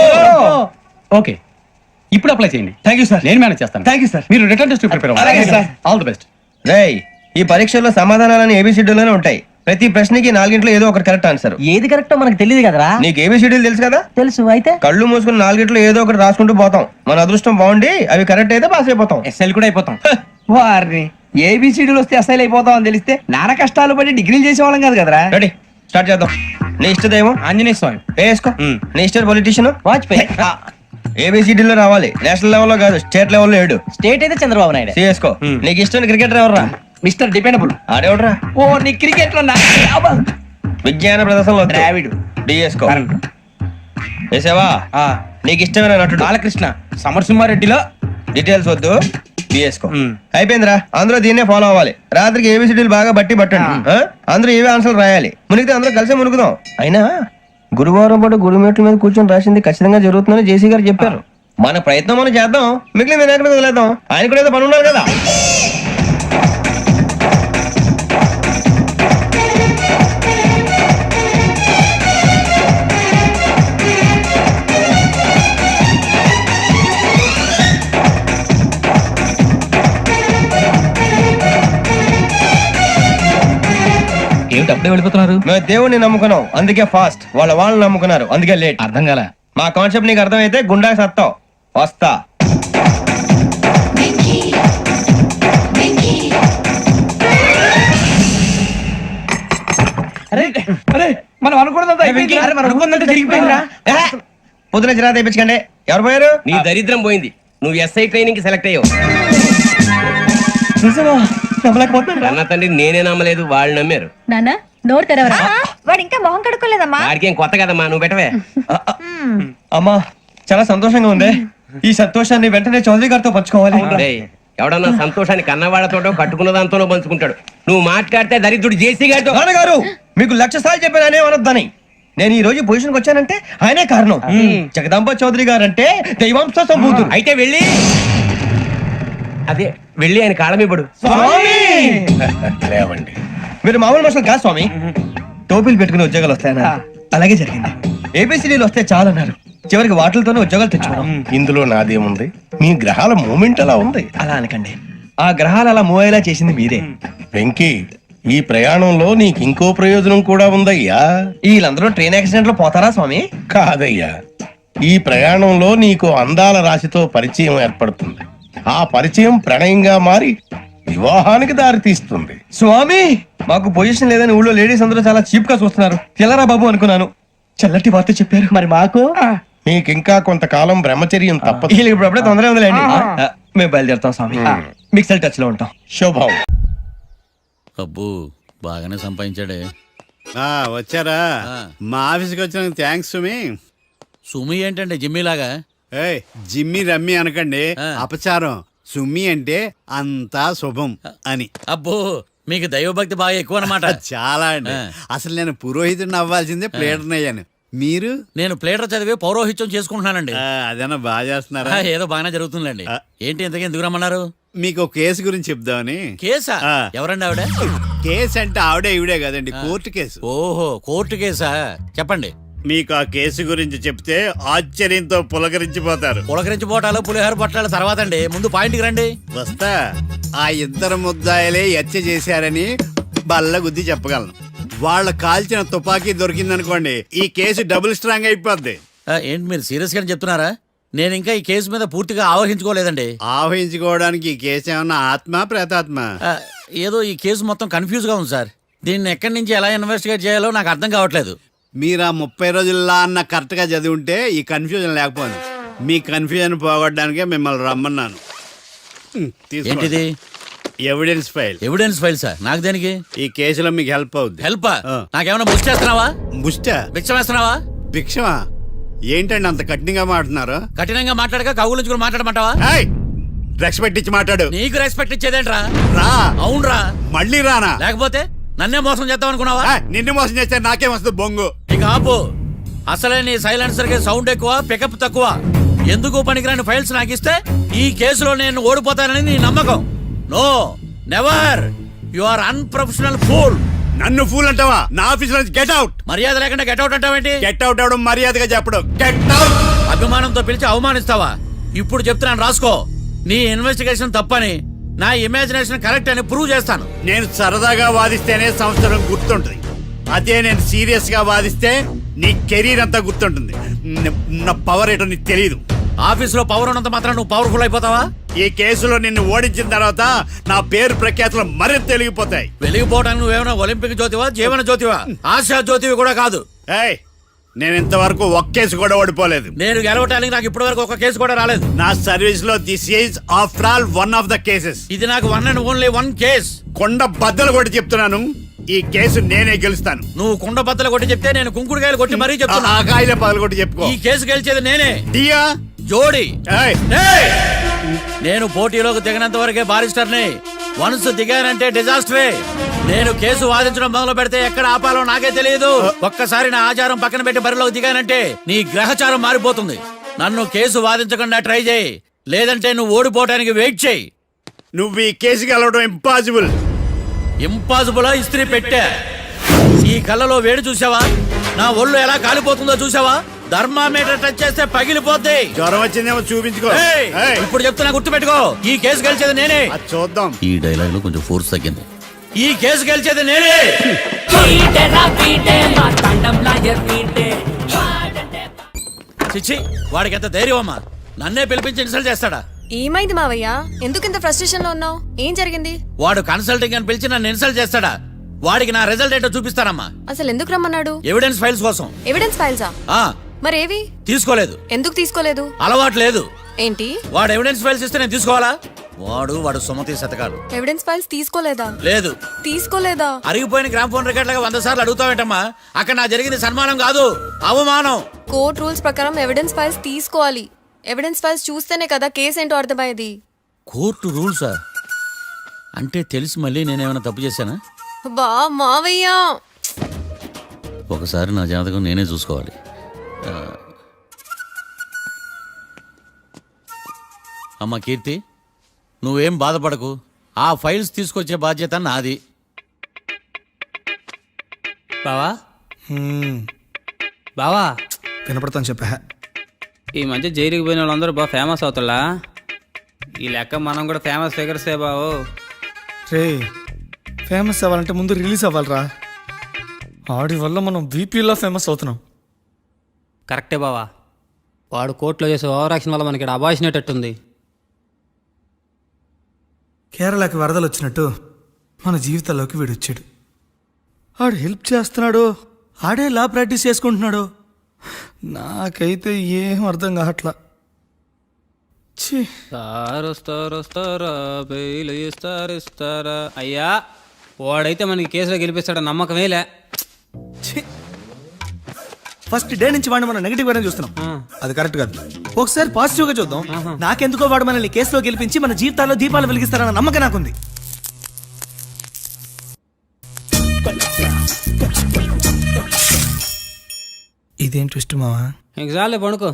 ఓకే, ఇప్పుడు అప్లై చేయండి. Thank you sir. నేను మేనేజ్ చేస్తాను. Thank you sir. మీరు రిటర్న్ టెస్ట్ ప్రిపేర్ అలాగే సార్. All the best. రేయ్, ఈ పరీక్షల్లో సమాధానాలని ఏబిసిడ్యూల్లోనే ఉంటాయి. ప్రతి ప్రశ్నకి 4 ఏదో ఒకటి కరెక్ట్ ఆన్సర్. ఏది కరెక్టో మనకు తెలియదు కదరా. నీకు ఏబిసిడ్యూల్ తెలుసు కదా? తెలుసు. అయితే కళ్ళు మూసుకుని 4 ఏదో ఒకటి రాసుకుంటూ పోతాం. మన అదృష్టం బాగుండి అవి కరెక్ట్ అయితే పాస్ అయిపోతాం. ఎస్ఎల్ కూడా అయిపోతాం. వారిని ఏబిసిడీలు వస్తే అసైల్ అయిపోతాం అని తెలిస్తే నాన్న కష్టాలు పడి డిగ్రీలు చేసేవాళ్ళం కాదు కదరా. రెడీ, స్టార్ట్ చేద్దాం. నీ ఇష్టదేమో ఆంజనేయ స్వామి. వేసుకో. నీ ఇష్ట పొలిటీషియన్ వాజ్పేయి. ఏబిసిడీలో రావాలి, నేషనల్ లెవెల్లో కాదు, స్టేట్ లెవెల్లో 7. స్టేట్ అయితే చంద్రబాబు నాయుడు. సిఎస్కో. నీకు ఇష్టం క్రికెటర్ ఎవర్రా? Mister dependable. ఆడేవడరా? ఓ, నీ క్రికెట్ లో విజ్ఞాన ప్రదర్శనలో ద్రావిడు. డిఎస్కో. వేసావా? నీకు ఇష్టమైన నటుడు? బాలకృష్ణ. సమర్సింహారెడ్డిలో డీటెయిల్స్ వద్దు, బిఎస్కో. అయిపోయిందిరా, అందరూ దీన్నే ఫాలో అవ్వాలి. రాత్రికి ఏబిసిడీలు బాగా బట్టి పట్టండి. అందరూ ఏవే ఆన్సర్లు రాయాలి. మునిగితే అందరూ కలిసి మునుగుదాం. అయినా గురువారం పాటు గురుమేట్ల మీద కూర్చొని రాసింది ఖచ్చితంగా జరుగుతుందని జేసీ గారు చెప్పారు. మన ప్రయత్నం మనం చేద్దాం, మిగిలిన వినాయకుడు వదిలేద్దాం. ఆయన కూడా ఏదో పని ఉన్నారు కదా. ఏమిటి అప్పుడే వెళ్ళిపోతున్నారు? మేము దేవుడిని నమ్ముకున్నాం, అందుకే ఫాస్ట్. వాళ్ళని నమ్ముకున్నారు, అందుకే లేట్. అర్థం కాల. మా కాన్సెప్ట్ నీకు అర్థమైతే గుండా సత్తావు. వస్తా. మనం అనుకున్నదంతా జరిగిపోయిందిరా. పొద్దున చిరా తెప్పించకండి. ఎవరు పోయారు? నీ దరిద్రం పోయింది. నువ్వు ఎస్ఐ ట్రైనింగ్ కి సెలెక్ట్ అయ్యావు. నమ్మలేకపోతున్నాను. అన్న తండ్రి నేనే నమ్మలేదు, వాళ్ళు నమ్మారు. నాన్న నోరు తెరవరా. వాడు ఇంకా మొహం కడుక్కోలేదమ్మా. వాడికి ఏం కొత్త కదమ్మా, నువ్వు పెట్టవే. అమ్మా చాలా సంతోషంగా ఉంది. ఈ సంతోషాన్ని వెంటనే చౌదరి గారితో పంచుకోవాలి. ఎవడన్నా సంతోషాన్ని కన్నవాళ్లతోటో కట్టుకున్న దాంతోనో పంచుకుంటాడు. నువ్వు మాట్లాడితే దరిద్రుడు జేసీ గారితో. నాన్నగారు మీకు 1,00,000 సార్లు చెప్పాననే అనొద్దని. నేను ఈ రోజు పొజిషన్కి వచ్చానంటే ఆయనే కారణం. జగదాంబ చౌదరి గారు అంటే దైవాంశ సంభూతుడు. అయితే వెళ్ళి ఆయన కాళమివ్వడు. మీరు మామూలు మనుషులు కాదు స్వామి. టోపీలు పెట్టుకుని ఉద్యోగాలు వస్తాయన్నారు, అలాగే జరిగింది. ఏబిసిడీలు వస్తే చాలన్నారు, చివరికి వాటిలతోనే ఉద్యోగాలు తెచ్చుకున్నాం. ఇందులో నాదేముంది? మీ గ్రహాల మూమెంట్ అలా ఉంది. అలా అనకండి, ఆ గ్రహాలు అలా మూవ్ అయ్యేలా చేసింది మీరే. వెంకీ, ఈ ప్రయాణంలో నీకు ఇంకో ప్రయోజనం కూడా ఉందయ్యా. వీళ్ళందరూ ట్రైన్ యాక్సిడెంట్ లో పోతారా స్వామి? కాదయ్యా, ఈ ప్రయాణంలో నీకు అందాల రాశితో పరిచయం ఏర్పడుతుంది. ఆ పరిచయం ప్రణయంగా మారి వివాహానికి దారితీస్తుంది. స్వామి మాకు పొజిషన్ లేదని ఊళ్ళో లేడీస్ అందరూ చాలా చీప్ గా చూస్తున్నారు. తెల్లరా బాబు అనుకున్నాను, చల్లటి వార్త చెప్పారు. మరి మాకు నీకింకా కొంతకాలం బ్రహ్మచర్యం తప్పదు. వీళ్ళకి ఇప్పుడు అప్పుడే తొందరగా ఉందిలేండి. మేము బయలుదేరుతాం స్వామి, మిక్సెల్ టచ్ లో ఉంటాం. శుభం. అబ్బో బాగానే సంపాదించాడే. వచ్చారా? మా ఆఫీస్కి వచ్చినందుకు థ్యాంక్స్ సుమి. సుమి ఏంటంటే జిమ్మీలాగా? ఏయ్, జిమ్మి రమ్మి అనకండి, అపచారం. సుమి అంటే అంతా శుభం అని. అబ్బో మీకు దైవభక్తి బాగా ఎక్కువ అన్నమాట. చాలా అండి. అసలు నేను పురోహితుడిని అవ్వాల్సిందే ప్లేటర్ని అయ్యాను. మీరు? నేను ప్లేటర్ చదివి పౌరోహిత్యం చేసుకుంటున్నానండి. అదేనా బాగా చేస్తున్నారా? ఏదో బాగానే జరుగుతుందండి. ఏంటి ఇంతకీ ఎందుకు రమ్మన్నారు? మీకు ఒక కేసు గురించి చెప్దామని. కేసా? ఎవరండి ఆవిడ? కేసు అంటే ఆవిడే ఈవిడే కదండి, కోర్టు కేసు. ఓహో, కోర్టు కేసా? చెప్పండి. మీకు ఆ కేసు గురించి చెప్తే ఆశ్చర్యంతో పులకరించిపోతారు. పులకరించిపోటాలు పులిహోర పొట్టాల తర్వాత అండి, ముందు పాయింట్కి రండి. వస్తా. ఆ ఇద్దరు ముద్దాయలే హత్య చేశారని బల్ల గుద్ది చెప్పగలను. వాళ్ళ కాల్చిన తుపాకీ దొరికిందనుకోండి, ఈ కేసు డబుల్ స్ట్రాంగ్ అయిపోద్ది. ఏంటి మీరు సీరియస్ గా చెప్తున్నారా? నేను ఇంకా ఈ కేసు మీద పూర్తిగా ఆవహించుకోలేదండి. ఆవహించుకోవడానికి ఈ కేసు ఏమన్నా ఆత్మ ప్రేతాత్మ? ఏదో ఈ కేసు మొత్తం కన్ఫ్యూజ్ గా ఉంది సార్. దీన్ని ఎక్కడి నుంచి ఎలా ఇన్వెస్టిగేట్ చేయాలో నాకు అర్థం కావట్లేదు. మీరు ఆ 30 రోజుల్లో అన్న కరెక్ట్ గా చదివి ఉంటే ఈ కన్ఫ్యూజన్ లేకపోయింది. మీ కన్ఫ్యూజన్ పోగొట్టడానికే మిమ్మల్ని రమ్మన్నాను. ఏంటిది? Evidence file. Evidence file sir? నాకు దేనికి? ఈ కేసులో మీకు హెల్ప్ అవుద్ది. హెల్ప్? నాకేమైనా ముష్టి చేస్తున్నావా? ముష్ట? భిక్షం వేస్తున్నావా? భిక్షమా? ఏంటండి అంత కఠినంగా మాట్లాడుతున్నారు? కఠినంగా మాట్లాడక కవులు మాట్లాడమంటావా? రెస్పెక్ట్ ఇచ్చి మాట్లాడు. నీకు రెస్పెక్ట్ ఇచ్చేదేంట్రా? రా. అవునరా? మళ్ళీ రానా? లేకపోతే నన్నే మోసం చేద్దాం అనుకున్నావా? నిన్ను మోసం చేస్తే నాకేం వస్తుంది బొంగు? ఇక ఆపు. అసలే నీ సైలెన్సర్ కి సౌండ్ ఎక్కువ, పికప్ తక్కువ. ఎందుకు పనికిరాని ఫైల్స్ నాకు ఇస్తే ఈ కేసులో నేను ఓడిపోతానని నీ నమ్మకం. No, never. You are unprofessional fool. నన్ను ఫూల్ అంటావా? నా ఆఫీస్ నుంచి గెట్ అవుట్. మర్యాద లేకుండా గెట్ అవుట్ అంటావేంటి? గెట్ అవుట్ అవడం మర్యాదగా చెప్పడం. Get out. అభిమానంతో పిలిచి అవమానిస్తావా? ఇప్పుడు చెప్తున్నాను రాసుకో. నీ ఇన్వెస్టిగేషన్ తప్పని, నా ఇమాజినేషన్ కరెక్ట్ అని ప్రూవ్ చేస్తాను. నేను సరదాగా వాదిస్తేనే సంవత్సరం గుర్తుంటుంది. అదే నేను సీరియస్ గా వాదిస్తే నీ కెరీర్ అంతా గుర్తుంటుంది. నా పవర్ ఏంటో నీకు తెలియదు. ఆఫీసులో పవర్ ఉన్నంత మాత్రం నువ్వు పవర్ఫుల్ అయిపోతావా? ఈ కేసులో నిన్ను ఓడించిన తర్వాత నా పేరు ప్రఖ్యాతులు మరింత వెలిగిపోతాయి. వెలిగిపోవడానికి నువ్వేమైనా ఒలింపిక్ జ్యోతివా, జీవన జ్యోతివా? ఆశా జ్యోతివి కూడా కాదు. నేను ఇంతవరకు ఒక్క కేసు కూడా ఓడిపోలేదు. నేను గెలవటానికి నాకు ఇప్పటి వరకు ఒక కేసు కూడా రాలేదు. నా సర్వీస్ లో this is after all one of the cases. ఇది నాకు one and only one case. కొండ బద్దలు కొట్టి చెప్తున్నాను, ఈ కేసు నేనే గెలుస్తాను. నువ్వు కుండ బద్దలు కొట్టి చెప్తే నేను కుంకుడుకాయలు కొట్టి మరీ చెప్తున్నా. ఆ కాయల పగలు కొట్టి చెప్పుకో. ఈ కేసు గెలిచేది నేనే. డియా జోడి. నేను పోటీలోకి దిగినంత వరకే బారిస్టర్ని. వన్స్ దిగానంటే డిజాస్టరే. నేను కేసు వాదించడం మొదలు పెడితే ఎక్కడ ఆపాలో నాకే తెలియదు. ఒక్కసారి నా ఆచారం పక్కన పెట్టి బరిలోకి దిగానంటే నీ గ్రహచారం మారిపోతుంది. నన్ను కేసు వాదించకుండా ట్రై చేయి, లేదంటే నువ్వు ఓడిపోవడానికి వెయిట్ చేయి. నువ్వు ఈ కేసు గెలవడం ఇంపాసిబుల్. ఇంపాసిబుల్ ఇస్త్రీ పెట్టా. ఈ కళ్ళలో వేడి చూసావా? నా ఒళ్ళు ఎలా కాలిపోతుందో చూసావా? థర్మామీటర్ టచ్ చేస్తే పగిలిపోద్ది. జ్వరం వచ్చిందేమో చూపించుకో. ఇప్పుడు చెప్తున్నా, గుర్తు పెట్టుకో. ఈ కేసు గెలిచేది నేనే. చూద్దాం. ఈ డైలాగ్ లో కొంచెం ఫోర్స్ తగ్గింది. ఈ కేసు గెలిచేది నేనే. చిచ్చి, వాడికి ఎంత ధైర్యం అమ్మా! నన్నే పిలిపించి ఇన్సల్ట్ చేస్తాడా? ఏమైంది మావయ్య? ఎందుకు ఇంత ఫ్రస్ట్రేషన్ లో ఉన్నావు? ఏం జరిగింది? వాడు కన్సల్టింగ్ అని పిలిచి నన్ను ఇన్సల్ట్ చేస్తాడా? వాడికి నా రిజల్ట్ ఏంటో చూపిస్తానమ్మా. అసలు ఎందుకు రమ్మన్నాడు? ఎవిడెన్స్ ఫైల్స్ కోసం. ఎవిడెన్స్ ఫైల్సా? మరేవి? తీసుకోలేదు. ఎందుకు తీసుకోలేదు? అలవాటు లేదు. ఏంటి? వాడు ఎవిడెన్స్ ఫైల్స్ ఇస్తే నేను తీసుకోవాలా? వాడు సుమతి శతకాలు. ఎవిడెన్స్ ఫైల్స్ తీసుకోలేదా? లేదు. తీసుకోలేదా? అరిగిపోయిన గ్రామ్ఫోన్ రికార్డులుగా 100 సార్లు అడుగుతావేంటమ్మా? అక్కడ నా జరిగింది సన్మానం కాదు, అవమానం. కోర్ట్ రూల్స్ ప్రకారం ఎవిడెన్స్ ఫైల్స్ తీసుకోవాలి. ఎవిడెన్స్ ఫైల్స్ చూస్తేనే కదా కేసు ఏంటో అర్థమయ్యేది. కోర్టు రూల్సా? అంటే తెలిసి మళ్ళీ నేనేమైనా తప్పు చేశానా? బా మావయ్య, ఒకసారి నా జాతకం నేనే చూసుకోవాలి. అమ్మ కీర్తి, నువ్వేం బాధపడకు. ఆ ఫైల్స్ తీసుకొచ్చే బాధ్యత నాది. బావా బావా వినపడతాను చెప్పా. ఈ మధ్య జైలుకి పోయిన వాళ్ళందరూ బాగా ఫేమస్ అవుతారా? ఈ లెక్క మనం కూడా ఫేమస్ ఫిగర్సే బావు. రే, ఫేమస్ అవ్వాలంటే ముందు రిలీజ్ అవ్వాలిరా. ఆడి వల్ల మనం వీపీలో ఫేమస్ అవుతున్నాం. కరెక్టే బావా. వాడు కోర్టులో చేసే ఓవర్ యాక్షన్ వల్ల మనకి అబాయిసినట్టుంది. కేరళకి వరదలు వచ్చినట్టు మన జీవితాల్లోకి వీడు వచ్చాడు. ఆడు హెల్ప్ చేస్తున్నాడు, ఆడే లా ప్రాక్టీస్ చేసుకుంటున్నాడు. నాకైతే ఏం అర్థం కావట్లా. వస్తారా బెయిల్ ఇస్తారా? అయ్యా, వాడైతే మనకి కేసులో గెలిపిస్తాడని నమ్మకమేలే. ఫస్ట్ డే నుంచి వాడిని మనం నెగిటివ్ గానే చూస్తున్నాం. అది కరెక్ట్ కాదు. ఒకసారి పాజిటివ్ గా చూద్దాం. నాకెందుకో వాడు మనల్ని కేసులో గెలిపించి మన జీవితాల్లో దీపాలు వెలిగిస్తారన్న నమ్మకం నాకుంది. ఇదేం ట్విస్ట్ మావా? ఎగ్జామ్లే పడుకో.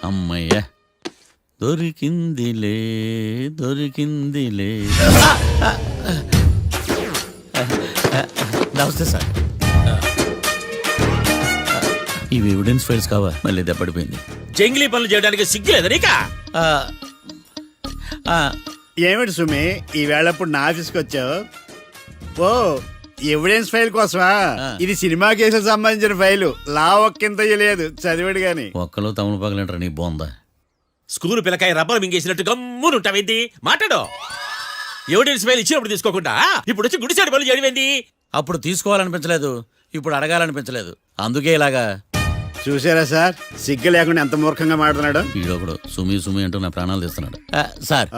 అమ్మయ్య, దొరికిందిలే దొరికిందిలే. నమస్తే సార్. ఇవి ఎవిడెన్స్ ఫైల్స్ కావా? మళ్ళీ దెబ్బడిపోయింది. జంగిలీ పనులు చేయడానికి సిగ్గులేదు నీకా? ఏమిటి సుమి, ఈ వేళప్పుడు నా ఆఫీస్కి వచ్చావు? ఓ, ఎవిడెన్స్ ఫైల్ కోసమా? ఇది సినిమా కేసులకు సంబంధించిన ఫైలు. లా ఒక్కింత లేదు, చదివాడు గాని. ఒక్కలో తమను పగలంటారు నీ బోందా. School పిల్లకాయ rubber మింగేసినట్టు గమ్మునుంటావేంది? మాట్లాడు. ఎవిడెన్స్ ఫైల్ ఇచ్చినప్పుడు తీసుకోకుండా ఇప్పుడు వచ్చి గుడిసాడు పనులు చేయడమేంది? అప్పుడు తీసుకోవాలనిపించలేదు, ఇప్పుడు అడగాలనిపించలేదు, అందుకే ఇలాగా. చూసారా సార్, సిగ్గు లేకుండా ఎంత మూర్ఖంగా మాట్లాడుతున్నాడు. వీడొకడు సుమి సుమి అంటూ నా ప్రాణాలు తీస్తున్నాడు. సార్,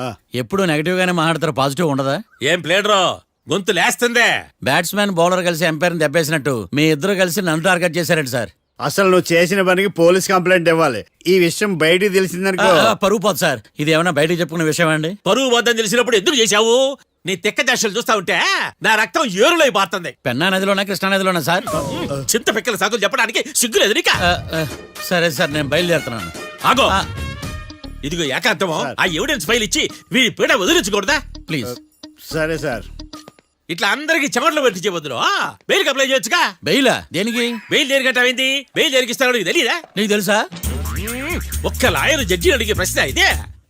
ఎప్పుడు నెగటివ్ గానే మాట్లాడతారు, పాజిటివ్ ఉండదా? ఏం ప్లేడరో గొంతు లేస్తుందే. బ్యాట్స్మెన్ బౌలర్ కలిసి ఎంపైర్ని దెబ్బేసినట్టు మీ ఇద్దరు కలిసి నన్ను టార్గెట్ చేశారండి సార్. అసలు నువ్వు చేసిన పనికి పోలీస్ కంప్లైంట్ ఇవ్వాలి. ఈ విషయం బయటికి తెలిసిందనుకో పరువు పోదు సార్. ఇది ఏమన్నా బయటకు చెప్పుకునే విషయం అండి? పరువు వద్దని తెలిసినప్పుడు ఎందుకు చేశావు? నీ తెక్క దశలు చూస్తా ఉంటే నా రక్తం ఏరులై పారుతుంది. పెన్నా నదిలోనా కృష్ణా నదిలోనా సార్? చింత పిక్కల సాగులు చెప్పడానికి సిగ్గులేదు నీకా? సరే సార్, నేను బయలుదేరుతున్నాను. ఆగో, ఇదిగో ఏకాంతమో ఆ ఎవిడెన్స్ ఫైల్ ఇచ్చి వీడి పీడ వదిలించకూడదా? ప్లీజ్. సరే సార్. ఇట్లా అందరికి చెమటలు పెట్టించే బదులు బెయిల్కి అప్లై చేయొచ్చుగా. బెయిలా? దేనికి? బెయిల్ దేనికంటావేంది? బెయిల్ దేనికిస్తాడో నీకు తెలీదా? నీకు తెలుసా? ఒక్క లాయర్ జడ్జి అడిగే ప్రశ్న అయితే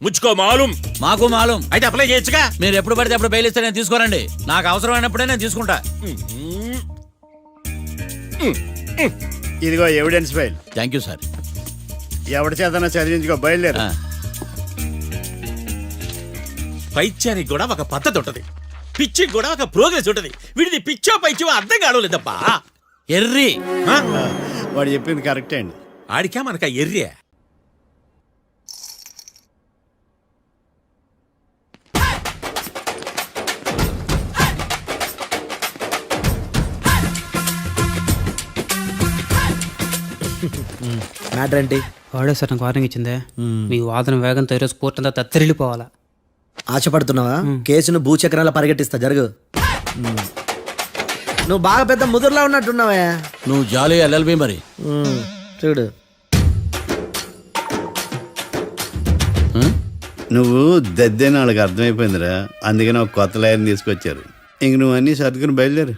ముచ్చుకో మాలూం. మాకు మాలూం. అయితే అప్లై చేయొచ్చుగా. మీరు ఎప్పుడు పడితే అప్పుడు బెయిల్ ఇస్తే నేను తీసుకోరండి. నాకు అవసరమైనప్పుడే నేను తీసుకుంటా. ఇదిగో evidence file. Thank you sir. ఎవరి చేతనా చదివించుకో, బయలుదేరు. పైత్యానికి కూడా ఒక పద్ధతి ఉంటది, పిచ్చికి కూడా ఒక ప్రోగ్రెస్ ఉంటది. వీడిది పిచ్చో పైచో అర్థం కావలేదప్పా. ఎర్రి. వాడు చెప్పింది కరెక్టే అండి. ఆడికా మనక ఎర్రే. మ్యాటర్ ఏంటి? వాడే సార్ నాకు వార్నింగ్ ఇచ్చిందే. మీ వాదన వేగంతో ఈరోజు కోర్టు అంతా తత్తరిల్లిపోవాలా. ఆశపడుతున్నావా? కేసును భూచక్రాల పరిగెట్టిస్తా, జరుగు. నువ్వు బాగా పెద్ద ముదురులా ఉన్నట్టున్నావా? నువ్వు జాలి ఎల్ఎల్బి మరి. చూడు, నువ్వు దద్దేని వాళ్ళకి అర్థమైపోయిందిరా. అందుకని ఒక కొత్త లాయర్ని తీసుకొచ్చారు. ఇంక నువ్వు అన్నీ సర్దుకుని బయలుదేరు.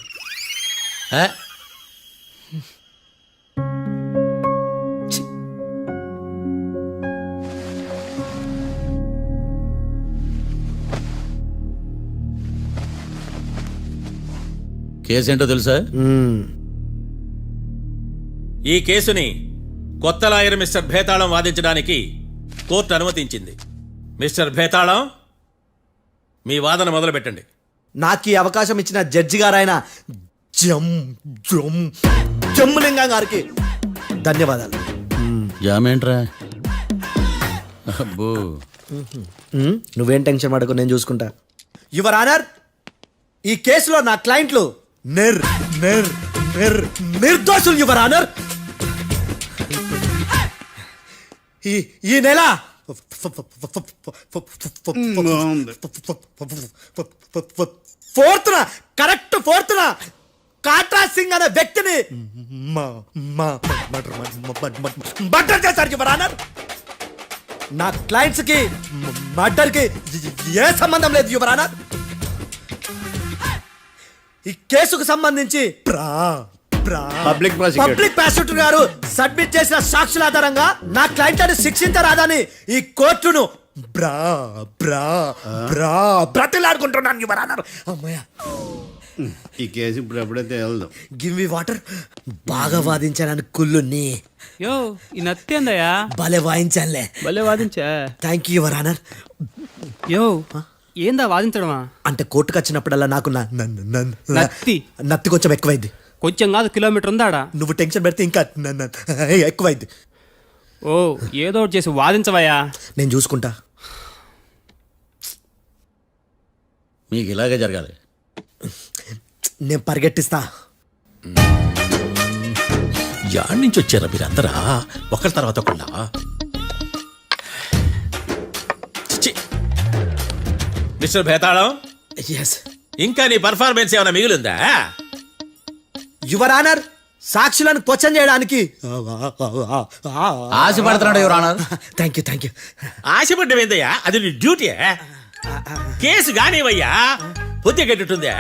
కేసు ఏంటో తెలుసా? ఈ కేసుని కొత్త లాయర్ మిస్టర్ భేతాళం వాదించడానికి కోర్టు అనుమతించింది. మిస్టర్ భేతాళం, మీ వాదన మొదలు పెట్టండి. నాకు ఈ అవకాశం ఇచ్చిన జడ్జి గారైన జమ్ములింగం గారికి ధన్యవాదాలు. జామేంట్రా? అబ్బో, నువ్వేం టెన్షన్ పడకు, నేను చూసుకుంటా. యువర్ ఆనర్, ఈ కేసులో నా క్లయింట్లు నిర్దోషులు యువర్ ఆనర్. ఈ నెల కరెక్ట్ ఫోర్త్న కాట్రా సింగ్ అనే వ్యక్తిని మర్డర్ చేశారు యువర్ ఆనర్. నా క్లయింట్స్ కి మర్డర్ కి ఏ సంబంధం లేదు యువర్ ఆనర్. ఈ కేసుకు సంబంధించి పబ్లిక్ ప్రాసిక్యూటర్ గారు సబ్మిట్ చేసిన సాక్షుల ఆధారంగా నా క్లయింట్లను శిక్షించరాదని ఈ కోర్టును బ్రతిలాడుకుంటున్నాను యువర్ ఆనర్. అమ్మయ్య, ఈ కేసు ఇప్పుడు ఎప్పుడైతే వెళ్దాం. Give me water. బాగా వాదించానని కుళ్ళుని యో ఈ నత్తేందయ్యా? భలే వాయించానులే. భలే వాదించా. Thank you your honour. యో ఏందా వాదించడమా? అంటే కోర్టుకు వచ్చినప్పుడల్లా నాకు నత్తి కొంచెం ఎక్కువైంది. కొంచెం కాదు, కిలోమీటర్ ఉందాడా. నువ్వు టెన్షన్ పెడితే ఇంకా ఎక్కువైంది. ఓ ఏదో ఒకటి చేసి వాదించవయ్యా. నేను చూసుకుంటా. మీకు ఇలాగే జరగాలి. నేను పరిగెట్టిస్తా. యాడ్ నుంచి వచ్చారా మీరందరా? ఒకరి తర్వాత ఒకళ్ళ? మిస్టర్ భేతాళం, ఎస్ ఇంకా నీ పర్ఫార్మెన్స్ ఏమైనా మిగిలిందా? యువర్ ఆనర్, సాక్షులను క్వశ్చన్ చేయడానికి ఆశపడుతున్నాడు యువర్ ఆనర్. Thank you. ఆశపడ్డం ఏందయ్యా? అది నీ డ్యూటీ. కేసు గానివయ్యా, బుద్ధి గట్టుందే.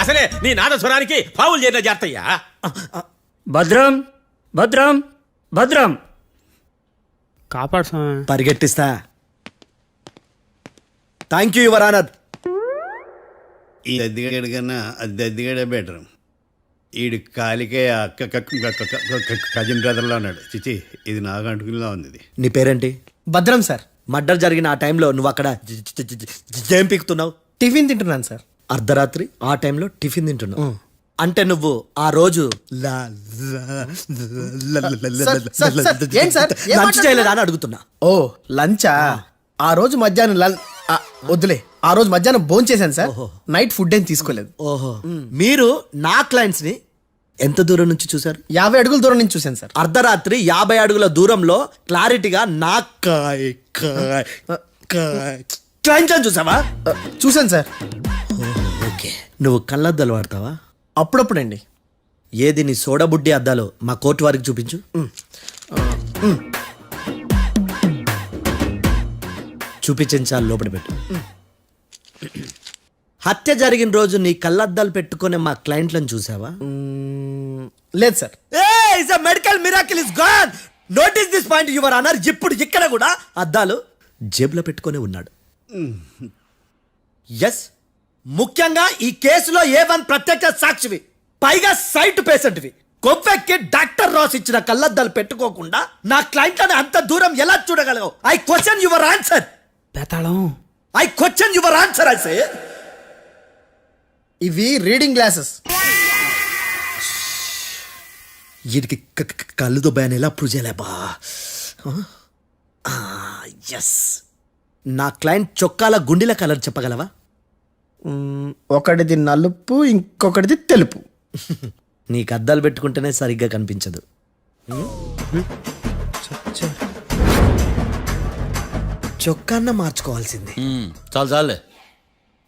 అసలే నీ నాదస్వరానికి పావులు చేరిన జాతయ్యా. భద్రం భద్రం భద్రం కాపాడు. పరిగెట్టిస్తా. Thank you your honour. ఈ దద్దిగాడి కన్నా అది దద్దిగాడే బెటర్. ఈడు కాలికే కజిన్ బ్రదర్లో అన్నాడు. చిచి, ఇది నాకు అంటుకునిలా ఉంది. నీ పేరేంటి? భద్రం సార్. మర్డర్ జరిగిన ఆ టైంలో నువ్వు అక్కడ ఏం పీకుతున్నావు? టిఫిన్ తింటున్నాను సార్. అర్ధరాత్రి ఆ టైంలో టిఫిన్ తింటున్నావు అంటే నువ్వు ఆ రోజు లంచ్ చేయలేదా అని అడుగుతున్నా. ఓ లంచా? ఆ రోజు మధ్యాహ్నం వద్దులే, ఆ రోజు మధ్యాహ్నం భోంచేశాను సార్. నైట్ ఫుడ్ ఏం తీసుకోలేదు. ఓహో, మీరు నా క్లయింట్స్ ని ఎంత దూరం నుంచి చూసారు? 50 అడుగుల దూరం నుంచి చూశాను సార్. అర్ధరాత్రి 50 అడుగుల దూరంలో క్లారిటీగా నా క్లయింట్ అని చూసావా? చూశాను సార్. ఓకే, నువ్వు కళ్ళద్దాలు వాడతావా? అప్పుడప్పుడండి. ఏది నీ సోడబుడ్డి అద్దాలు మా కోర్టు వారికి చూపించు. చూపించాలి, లోపల పెట్టు. హత్య జరిగిన రోజు నీ కళ్ళద్దాలు పెట్టుకునే మా క్లయింట్లను చూసావా? లేదు sir. Medical miracle is gone. Notice this point your honour. ఇప్పుడు ఇక్కడ కూడా అద్దాలు జేబులో పెట్టుకొని ఉన్నాడు. ఎస్, ముఖ్యంగా ఈ కేసులో A1 ప్రత్యక్ష సాక్షివి, పైగా సైట్ పేషెంట్వి. కొవ్వెక్కి డాక్టర్ రాస్ ఇచ్చిన కళ్ళద్దాలు పెట్టుకోకుండా నా క్లయింట్లను అంత దూరం ఎలా చూడగలవు? I question your answer. I question your answer. I say ఇవి రీడింగ్ గ్లాసెస్. వీడికి కళ్ళు దుబ్బాయని ఎలా ప్రూవ్ చేయలేబా? ఎస్, నా క్లయింట్ చొక్కాల గుండెల కలర్ చెప్పగలవా? ఒకటిది నలుపు, ఇంకొకటిది తెలుపు. నీకు అద్దాలు పెట్టుకుంటేనే సరిగ్గా కనిపించదు. చొక్కాన్న మార్చుకోవాల్సింది. చాలు చాలే,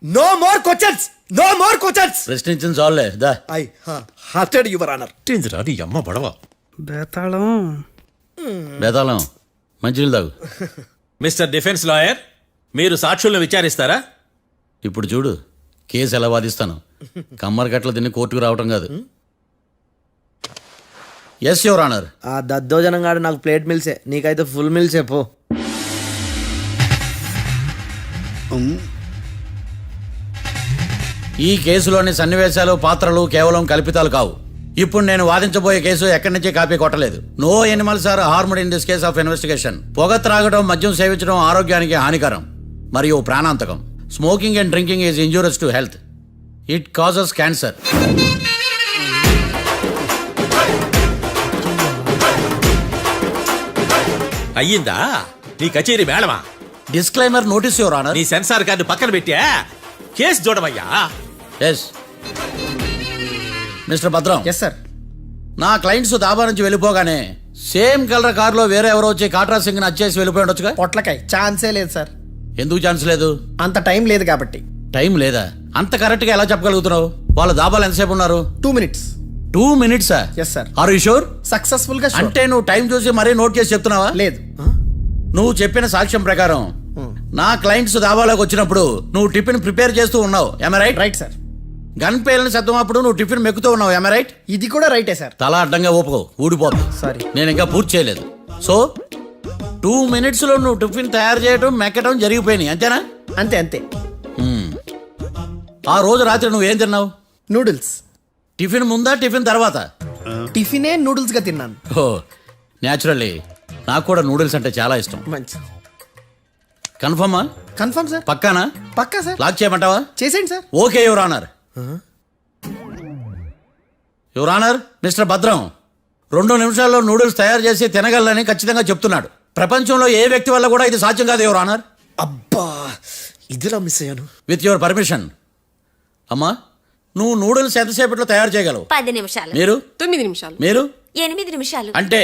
no more questions, no more questions. ప్రశ్నించిన చాలులే. దా ఐ హార్టెడ్ యువర్ ఆనర్. నీ అమ్మ పడవ. బేతాళం బేతాళం, మంచినీళ్ళు తాగు. మిస్టర్ డిఫెన్స్ లాయర్, మీరు సాక్షులను విచారిస్తారా? ఇప్పుడు చూడు, కేసు ఎలా వాదిస్తాను. కమ్మరి గట్ల తిని కోర్టుకు రావటం కాదు. Yes your honour. ఆ దద్దోజనం గాడు నాకు ప్లేట్ మిల్సే, నీకైతే ఫుల్ మిల్సే పో. ఈ కేసులోని సన్నివేశాలు పాత్రలు కేవలం కల్పితాలు కావు. ఇప్పుడు నేను వాదించబోయే కేసు ఎక్కడి నుంచి కాపీ కొట్టలేదు. No animals are harmed in this case of investigation. పొగ త్రాగడం, మద్యం సేవించడం ఆరోగ్యానికి హానికరం మరియు ప్రాణాంతకం. Smoking and drinking is injurious to health. It causes cancer. అయ్యిందా నీ కచేరీ మేడమా? Disclaimer notice your honour. నీ సెన్సార్ కార్డు పక్కన పెట్టా కేసు చూడమయ్యా. Yes mister Bhadram. Yes sir. నా క్లయింట్స్ దాబా నుంచి వెళ్ళిపోగానే సేమ్ కలర్ కారులో వేరే ఎవరో వచ్చి కాట్రా సింగ్ వచ్చేసి వెళ్ళిపోయి ఉండొచ్చుగా. పొట్లకాయ ఛాన్సే లేదు సార్. ఎందుకు ఛాన్స్ లేదు? అంత టైం లేదు కాబట్టి. టైం లేదా? అంత కరెక్ట్ గా ఎలా చెప్పగలుగుతున్నావు? వాళ్ళ దాబాలు ఎంతసేపు ఉన్నారు? 2 minutes. 2 minutes? Yes sir. Are you sure? Successful గా అంటే నువ్వు టైం చూసి మరీ నోట్ చేసి చెప్తున్నావా? లేదు. నువ్వు చెప్పిన సాక్ష్యం ప్రకారం నా క్లయింట్స్ దాబాలోకి వచ్చినప్పుడు నువ్వు టిఫిన్ ప్రిపేర్ చేస్తూ ఉన్నావు. am I right? Right sir. Gun పేలిన శబ్దం అప్పుడు నువ్వు టిఫిన్ మెక్కుతూ ఉన్నావు. am I right? ఇది కూడా రైటే సార్. తల అడ్డంగా ఊపుకో, ఊడిపోతుంది. సారీ. నేను ఇంకా పూర్తి చేయలేదు. సో 2 minutes లో నువ్వు టిఫిన్ తయారు చేయడం, మెక్కడం జరిగిపోయినాయి, అంతేనా? అంతే అంతే. ఆ రోజు రాత్రి నువ్వేం తిన్నావు? నూడిల్స్. టిఫిన్ ముందా, టిఫిన్ తర్వాత? టిఫినే నూడిల్స్ గా తిన్నాను. ఓ న్యాచురల్లీ నాకు కూడా నూడిల్స్ అంటే చాలా ఇష్టం. మంచి. కన్ఫర్మా? Confirm sir. పక్కానా? పక్కా సార్. లాక్ చేయమంటావా? చేసేయండి sir. Okay your honour. Your honour, mister Bhadram 2 నిమిషాల్లో నూడిల్స్ తయారు చేసి తినగలని ఖచ్చితంగా చెప్తున్నాడు. ప్రపంచంలో ఏ వ్యక్తి వల్ల కూడా ఇది సాధ్యం కాదు యువర్ ఆనర్. అబ్బా ఇదిలా మిస్ అయ్యాను. With your permission. అమ్మా, నువ్వు నూడిల్స్ ఎంతసేపట్లో తయారు చేయగలవు? 10 నిమిషాలు. మీరు? 9 నిమిషాలు. మీరు? 8 నిమిషాలు. అంటే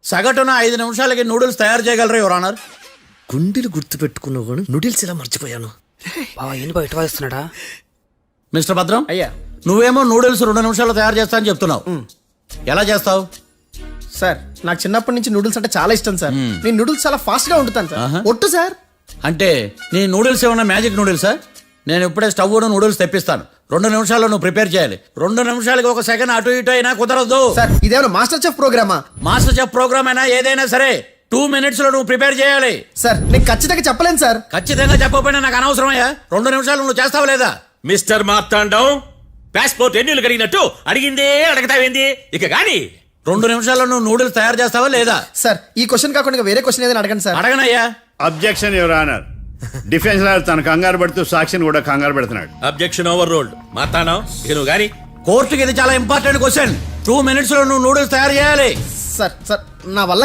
సగటున 5 నిమిషాలకి నూడిల్స్ తయారు చేయగలరు యువర్ ఆనర్. గుండెలు గుర్తు పెట్టుకున్నావు కానీ నూడిల్స్ ఇలా మర్చిపోయాను. మిస్టర్ భద్రం, అయ్యా నువ్వేమో నూడిల్స్ 2 నిమిషాల్లో తయారు చేస్తా అని చెప్తున్నావు. ఎలా చేస్తావు? సార్ నాకు చిన్నప్పటి నుంచి నూడిల్స్ అంటే చాలా ఇష్టం సార్. నేను నూడిల్స్ చాలా ఫాస్ట్ గా వండుతాను సార్. ఒట్టు సార్. అంటే నీ నూడిల్స్ ఏమన్నా మ్యాజిక్ నూడిల్సా? నేను ఇప్పుడే స్టవ్ నూడిల్స్ తెప్పిస్తాను. 2 నిమిషాల్లో నువ్వు ప్రిపేర్ చేయాలి. 2 నిమిషాలకి 1 సెకండ్ అటు ఇటు అయినా కుదరదు. సార్ ఇదేమన్నా మాస్టర్ చెఫ్ ప్రోగ్రామా? మాస్టర్ చెఫ్ ప్రోగ్రామ్ అయినా ఏదైనా సరే 2 minutes లో నువ్వు ప్రిపేర్ చేయాలి. సార్ నేను ఖచ్చితంగా చెప్పలేను సార్. ఖచ్చితంగా చెప్పకపోయినా నాకు అనవసరమయ్యా. 2 నిమిషాలు నువ్వు చేస్తావు లేదా? మిస్టర్ మార్తాండం పాస్పోర్ట్ ఎన్నిలు కడిగినట్టు అడిగిందే అడగతావేంది ఇక గాని 2 నిమిషాల్లో నువ్వు నూడిల్స్ తయారు చేస్తావా లేదా? సార్ ఈ క్వశ్చన్ కాకుండా వేరే క్వశ్చన్ ఏదైనా అడగండి సార్. అడగనయ్యా. Objection your honour. Defence lawyer తన కంగారు పడుతూ సాక్షిని కూడా కంగారు పెడుతున్నాడు. Objection over ruled. మార్తాండం ఇక నువ్వు గాని కోర్టుకి ఇది చాలా ఇంపార్టెంట్ క్వశ్చన్. 2 minutes లో నువ్వు నూడిల్స్ తయారు చేయాలి. సార్ సార్ నా వల్ల